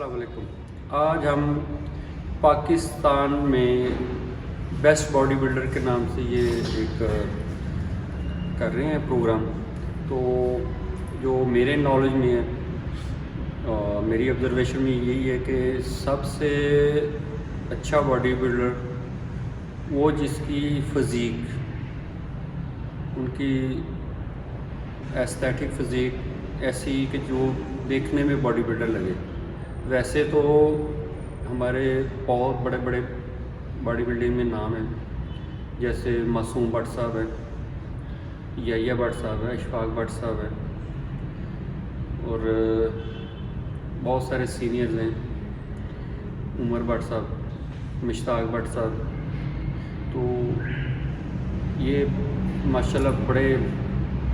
अस्सलाम वालेकुम। आज हम पाकिस्तान में बेस्ट बॉडी बिल्डर के नाम से ये एक कर रहे हैं प्रोग्राम। तो जो मेरे नॉलेज में है, मेरी ऑब्जर्वेशन में यही है कि सबसे अच्छा बॉडी बिल्डर वो जिसकी फ़िज़ीक, उनकी एस्थेटिक फ़िज़ीक ऐसी कि जो देखने में बॉडी बिल्डर लगे। वैसे तो हमारे बहुत बड़े बड़े बॉडी बिल्डिंग में नाम हैं, जैसे मासूम भट्ट साहब है, याहिया भट्ट साहब है, इशफाक भट्ट साहब है, और बहुत सारे सीनियर्स हैं, उमर भट्ट साहब, मुश्ताक भट्ट साहब। तो ये माशाल्लाह बड़े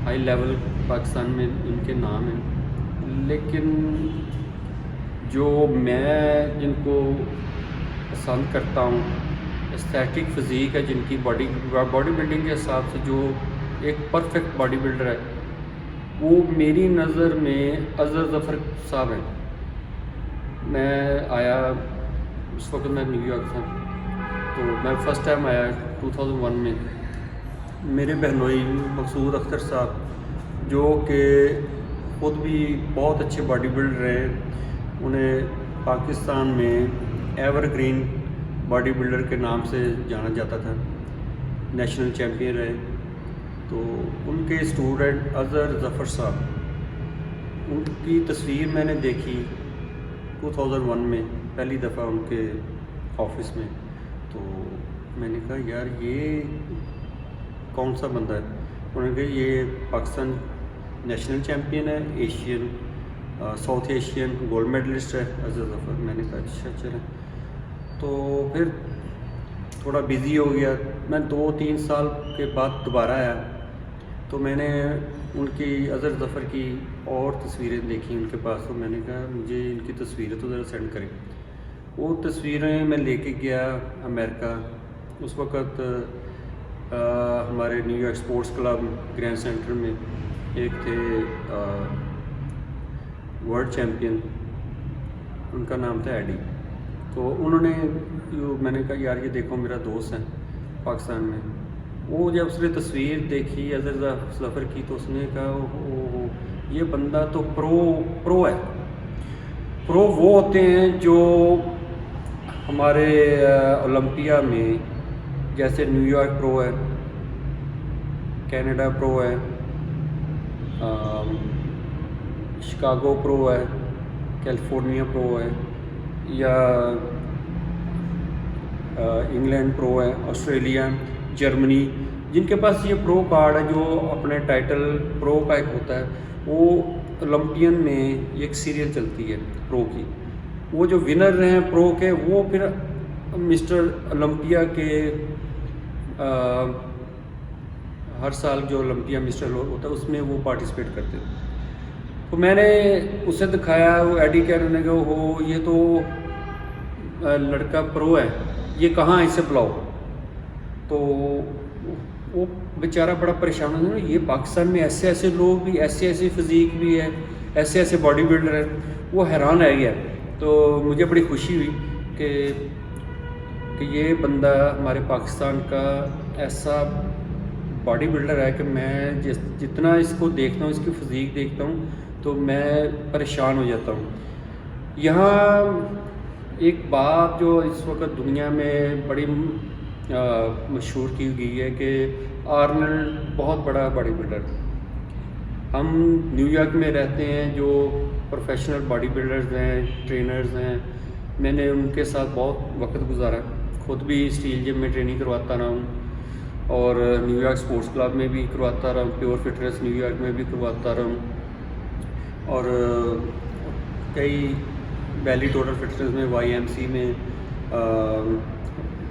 हाई लेवल पाकिस्तान में इनके नाम हैं। लेकिन जो मैं जिनको पसंद करता हूँ, एस्थेटिक फ़िज़ीक है जिनकी, बॉडी बिल्डिंग के हिसाब से जो एक परफेक्ट बॉडी बिल्डर है, वो मेरी नज़र में अज़हर ज़फ़र साहब हैं। मैं आया उस वक्त मैं न्यूयॉर्क था, तो मैं फ़र्स्ट टाइम आया 2001 में। मेरे बहनोई मकसूद अख्तर साहब, जो कि ख़ुद भी बहुत अच्छे बॉडी बिल्डर हैं, उन्हें पाकिस्तान में एवरग्रीन बॉडी बिल्डर के नाम से जाना जाता था, नेशनल चैम्पियन रहे। तो उनके स्टूडेंट अज़हर ज़फ़र साहब, उनकी तस्वीर मैंने देखी 2001 में पहली दफ़ा उनके ऑफिस में। तो मैंने कहा यार ये कौन सा बंदा है? उन्होंने कहा ये पाकिस्तान नेशनल चैम्पियन है, Asian South Asian gold medalist है अज़हर ज़फ़र। मैंने कहा अच्छा चलें। तो फिर थोड़ा बिज़ी हो गया। मैं 2-3 साल के बाद दोबारा आया, तो मैंने उनकी अज़हर ज़फ़र की और तस्वीरें देखी उनके पास। तो मैंने कहा मुझे इनकी तस्वीरें तो ज़रा सेंड करें। वो तस्वीरें मैं लेके गया अमेरिका। उस वक़्त हमारे New York sports club grand centre में एक थे वर्ल्ड चैम्पियन, उनका नाम था एडी। तो उन्होंने मैंने कहा यार ये देखो मेरा दोस्त है पाकिस्तान में। वो जब उसने तस्वीर देखी अज़हर ज़फ़र की, तो उसने कहा ओ ये बंदा तो प्रो है। प्रो वो होते हैं जो हमारे ओलंपिया में, जैसे न्यूयॉर्क प्रो है, कनाडा प्रो है, शिकागो प्रो है, कैलिफोर्निया प्रो है, या इंग्लैंड प्रो है, ऑस्ट्रेलिया, जर्मनी, जिनके पास ये प्रो कार्ड है, जो अपने टाइटल प्रो का एक होता है, वो ओलंपियन में एक सीरियल चलती है प्रो की। वो जो विनर हैं प्रो के, वो फिर मिस्टर ओलंपिया के हर साल जो ओलंपिया मिस्टर होता है उसमें वो पार्टिसिपेट करते थे। तो मैंने उसे दिखाया, वो एडी कहने लगा हो ये तो लड़का प्रो है, ये कहाँ इसे बुलाओ। तो वो बेचारा बड़ा परेशान हो गया, ये पाकिस्तान में ऐसे ऐसे लोग भी, ऐसे ऐसे फिज़ीक भी है, ऐसे ऐसे बॉडी बिल्डर है। वो हैरान रह गया। तो मुझे बड़ी खुशी हुई कि ये बंदा हमारे पाकिस्तान का ऐसा बॉडी बिल्डर है कि मैं जितना इसको देखता हूँ, इसकी फ़िज़ीक देखता हूँ, तो मैं परेशान हो जाता हूँ। यहाँ एक बात जो इस वक्त दुनिया में बड़ी मशहूर की गई है कि आर्नल्ड बहुत बड़ा बॉडी बिल्डर। हम न्यूयॉर्क में रहते हैं, जो प्रोफेशनल बॉडी बिल्डर्स हैं, ट्रेनर्स हैं, मैंने उनके साथ बहुत वक्त गुजारा। खुद भी स्टील जिम में ट्रेनिंग करवाता रहा हूँ, और न्यूयॉर्क स्पोर्ट्स क्लब में भी करवाता रहा हूँ, प्योर फिटनेस न्यूयॉर्क में भी करवाता रहा हूँ, और कई वैली टोटल फिटनेस में, YMC में,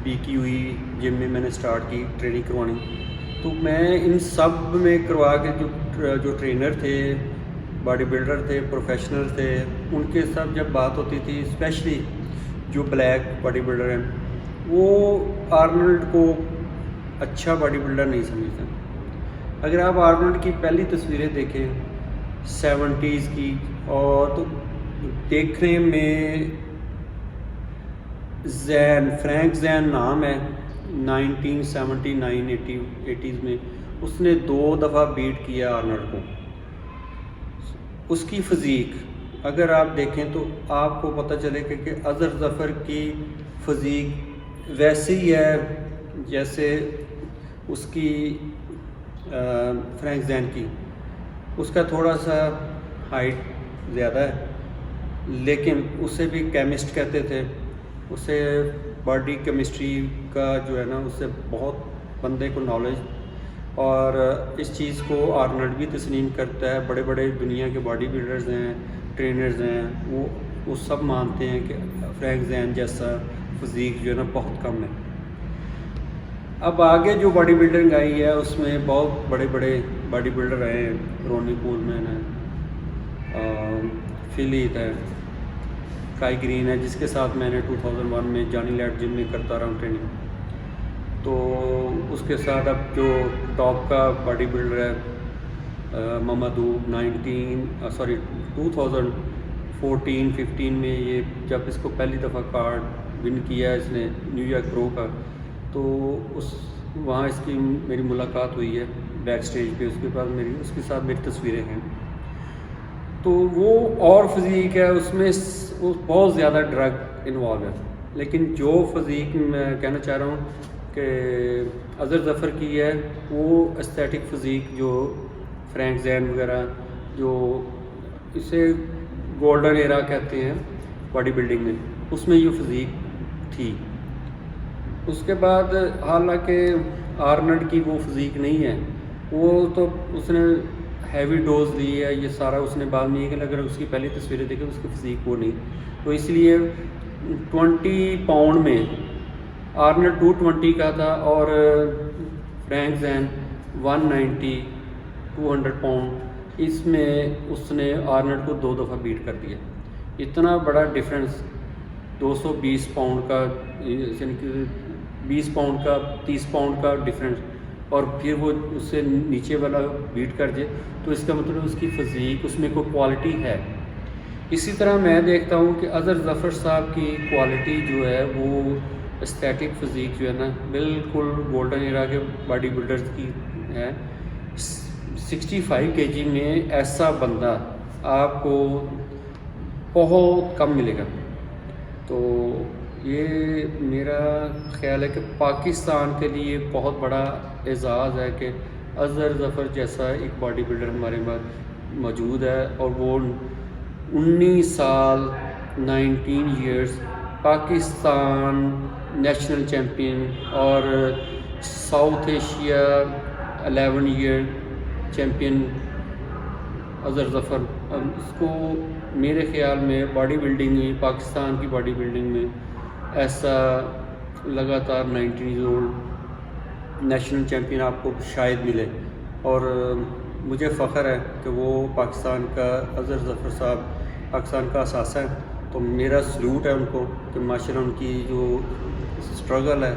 PQE जिम में मैंने स्टार्ट की ट्रेनिंग करवानी। तो मैं इन सब में करवा के जो ट्रेनर थे, बॉडी बिल्डर थे, प्रोफेशनल थे, उनके साथ जब बात होती थी, स्पेशली जो ब्लैक बॉडी बिल्डर हैं, वो आर्नल्ड को अच्छा बॉडी बिल्डर नहीं समझते। अगर आप आर्नल्ड की पहली तस्वीरें देखें 70s की, और तो دیکھنے میں زین، فرینک زین نام ہے، 1979 80s میں اس نے 2 دفعہ بیٹ کیا آرنلڈ کو. اس کی فزیک اگر آپ دیکھیں تو آپ کو پتہ چلے کہ اظہر ظفر کی فزیک ویسی ہی ہے جیسے اس کی فرینک زین کی. اس کا تھوڑا سا ہائٹ زیادہ ہے، لیکن اسے بھی کیمسٹ کہتے تھے. اسے باڈی کیمسٹری کا جو ہے نا اس سے بہت بندے کو نالج، اور اس چیز کو آرنلڈ بھی تسلیم کرتا ہے. بڑے بڑے دنیا کے باڈی بلڈرز ہیں، ٹرینرز ہیں، وہ سب مانتے ہیں کہ فرینک زین جیسا فزیک جو ہے نا بہت کم ہے. اب آگے جو باڈی بلڈنگ آئی ہے اس میں بہت بڑے بڑے باڈی بلڈر آئے ہیں. رونی کولمین ہے، فیلیت ہے، کائی گرین ہے جس کے ساتھ میں نے 2001 میں جانی لیٹ جم میں کرتا رہا ہوں ٹریننگ. تو اس کے ساتھ اب جو ٹاپ کا باڈی بلڈر ہے ممدو، 2014-15 میں یہ جب اس کو پہلی دفعہ کارڈ ون کیا اس نے نیو یارک پرو کا، تو وہاں اس کی میری ملاقات ہوئی ہے بیک سٹیج پہ. اس کے بعد اس کے ساتھ میری تصویریں ہیں. تو وہ اور فزیک ہے، اس میں وہ بہت زیادہ ڈرگ انوالو ہے. لیکن جو فزیک میں کہنا چاہ رہا ہوں کہ اظہر ظفر کی ہے، وہ استھیٹک فزیک جو فرینک زین وغیرہ، جو اسے گولڈن ایرا کہتے ہیں باڈی بلڈنگ میں، اس میں یہ فزیک تھی. اس کے بعد حالانکہ آرنلڈ کی وہ فزیک نہیں ہے، وہ تو اس نے ہیوی ڈوز لی ہے، یہ سارا اس نے بعد میں یہ کہ اگر اس کی پہلی تصویریں دیکھیں اس کی فزیک وہ نہیں. تو اس لیے 20 پاؤنڈ میں آرنلڈ 220 کا تھا اور فرینک زین 190 200 پاؤنڈ. اس میں اس نے آرنلڈ کو 2 دفعہ بیٹ کر دیا. اتنا بڑا ڈفرینس 220 پاؤنڈ کا، یعنی کہ 20 پاؤنڈ کا 30 پاؤنڈ کا ڈفرینس، اور پھر وہ اس سے نیچے والا بیٹ کر جائے تو اس کا مطلب اس کی فزیک، اس میں کوئی کوالٹی ہے. اسی طرح میں دیکھتا ہوں کہ اظہر ظفر صاحب کی کوالٹی جو ہے وہ استھیٹک فزیک جو ہے نا بالکل گولڈن ایرا کے باڈی بلڈرز کی ہے. 65 kg میں ایسا بندہ آپ کو بہت کم ملے گا. تو یہ میرا خیال ہے کہ پاکستان کے لیے بہت بڑا اعزاز ہے کہ اظہر ظفر جیسا ایک باڈی بلڈر ہمارے پاس موجود ہے، اور وہ 19 سال 19 ایئرس پاکستان نیشنل چیمپئن اور South Asia 11 year champion Azhar Zafar. اس کو میرے خیال میں باڈی بلڈنگ میں، پاکستان کی باڈی بلڈنگ میں ایسا لگاتار 19 ایئر اولڈ نیشنل چیمپئن آپ کو شاید ملے. اور مجھے فخر ہے کہ وہ پاکستان کا اظہر ظفر صاحب پاکستان کا اثاثہ ہے. تو میرا سلوٹ ہے ان کو کہ ماشاءاللہ ان کی جو اسٹرگل ہے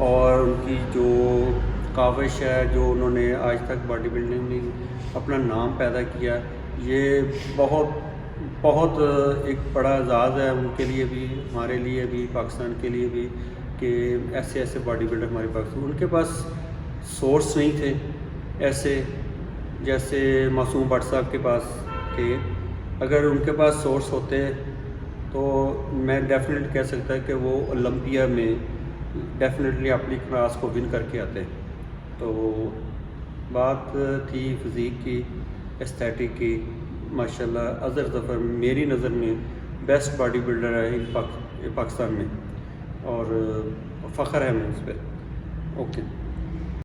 اور ان کی جو کاوش ہے، جو انہوں نے آج تک باڈی بلڈنگ میں اپنا نام پیدا کیا، یہ بہت ایک بڑا اعزاز ہے ان کے لیے بھی، ہمارے لیے بھی، پاکستان کے لیے بھی، کہ ایسے باڈی بلڈر ہمارے پاس. ان کے پاس سورس نہیں تھے ایسے جیسے معصوم بٹ صاحب کے پاس تھے. اگر ان کے پاس سورس ہوتے تو میں ڈیفینیٹ کہہ سکتا کہ وہ اولمپیا میں ڈیفینیٹلی اپنی کلاس کو ون کر کے آتے. تو بات تھی فزیک کی، استھیٹک کی. ماشاءاللہ اظہر ظفر میری نظر میں بیسٹ باڈی بلڈر ہے پاکستان میں، اور فخر ہے ہمیں اس پہ. اوکے.